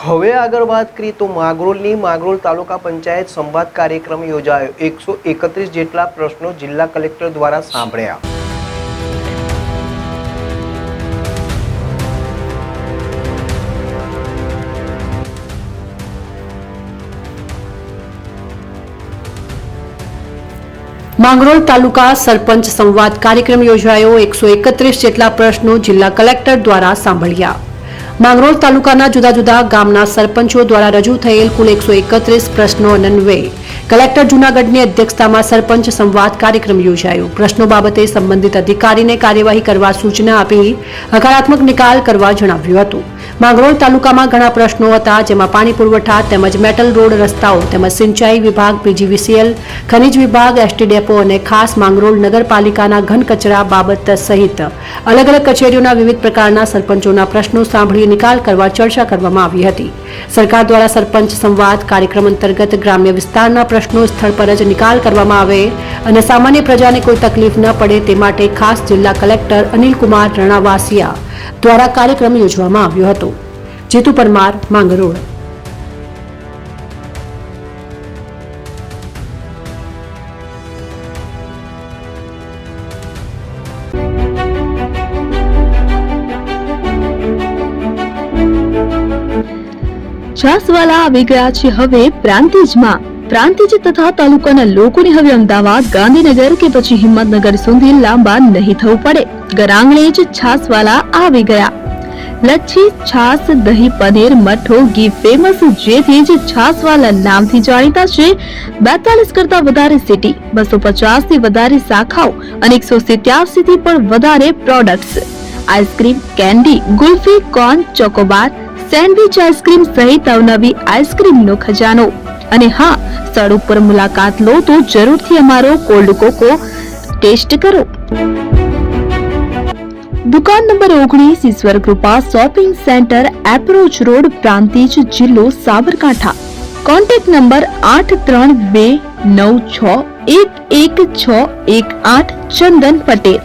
હવે આગળ વાત કરીએ તો માંગરોળ તાલુકા પંચાયત સંવાદ કાર્યક્રમ યોજાયો। 131 જેટલા પ્રશ્નો જિલ્લા કલેક્ટર દ્વારા સાંભળ્યા। માંગરોળ તાલુકા સરપંચ સંવાદ કાર્યક્રમ યોજાયો। 131 જેટલા પ્રશ્નો જિલ્લા કલેક્ટર દ્વારા સાંભળ્યા। માંગરોળ તાલુકાના જુદા જુદા ગામના સરપંચો દ્વારા રજૂ થયેલ કુલ 131 પ્રશ્નો અન્વયે કલેક્ટર જૂનાગઢની અધ્યક્ષતામાં સરપંચ સંવાદ કાર્યક્રમ યોજાયો। પ્રશ્નો બાબતે સંબંધિત અધિકારીને કાર્યવાહી કરવા સૂચના આપી હકારાત્મક નિકાલ કરવા જણાવ્યું હતું। માંગરોળ તાલુકામાં ઘણા પ્રશ્નો હતા, જેમાં પાણી પુરવઠા તેમજ મેટલ રોડ રસ્તાઓ તેમજ સિંચાઈ વિભાગ, પીજીવીસીએલ, ખનીજ વિભાગ, એસટી ડેપો અને ખાસ માંગરોળ નગરપાલિકાના ઘન કચરા બાબત સહિત અલગ અલગ કચેરીઓના વિવિધ પ્રકારના સરપંચોના પ્રશ્નો સાંભળી નિકાલ કરવા ચર્ચા કરવામાં આવી હતી। સરકાર દ્વારા સરપંચ સંવાદ કાર્યક્રમ અંતર્ગત ગ્રામ્ય વિસ્તારના પ્રશ્નો સ્થળ પર જ નિકાલ કરવામાં આવે અને સામાન્ય પ્રજાને કોઈ તકલીફ ન પડે તે માટે ખાસ જિલ્લા કલેક્ટર અનિલકુમાર રણાવાસિયા દ્વારા કાર્યક્રમ યોજવામાં આવ્યો હતો। જીતુ પરમાર, માંગરોળ। છાસવાલા આવી ગયા છે હવે પ્રાંતિજમાં। પ્રાંતિજ તથા તાલુકાના લોકોને હવે અમદાવાદ, ગાંધીનગર કે પછી હિંમતનગર સુધી લાંબા નહીં થવું પડે। ઘર જ છાસવાલા આવી ગયા। લચ્છી, છાસ, દહીં, પનીર, મઠો, ઘી ફેમસ, જેથી જ છાસવાલા નામથી જાણીતા છે। 42 કરતા વધારે સિટી, 250 થી વધારે શાખાઓ અને 187 થી પણ વધારે products. Ice cream, candy, kulfi, corn, Chocobar, sandwich ice cream સહિત અવનવી આઈસ્ક્રીમનો ખજાનો। અને હા, સ્થળ ઉપર મુલાકાત લો તો જરૂરથી અમારો કોલ્ડ કોકો ટેસ્ટ કરો। દુકાન number 19, Ishwar Krupa shopping centre, approach road, Prantij, જિલ્લો સાબરકાંઠા। Contact number 8329611618 Chandan Patel.